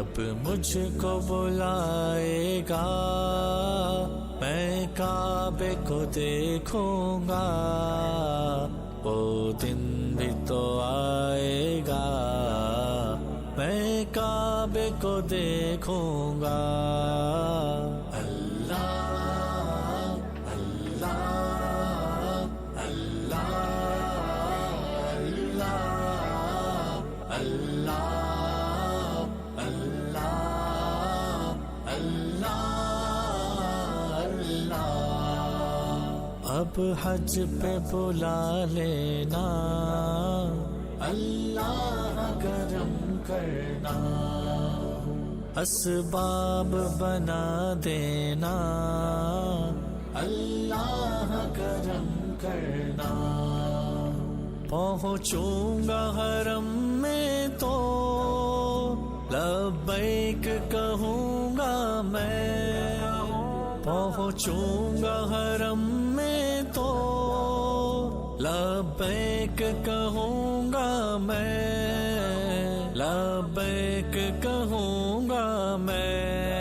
رب مجھ کو بلائے گا، میں کعبے کو دیکھوں گا، وہ دن بھی تو آئے گا، میں کعبے کو دیکھوں گا۔ اللہ اللہ اللہ اللہ اللہ اللہ اللہ۔ اب حج پہ بلا لینا، اللہ کرم کرنا، اسباب بنا دینا، اللہ کرم کرنا۔ پہنچوں گا حرم میں تو لبیک کہوں گا میں، پہنچوں گا حرم میں تو لبیک کہوں گا میں، لبیک کہوں گا میں۔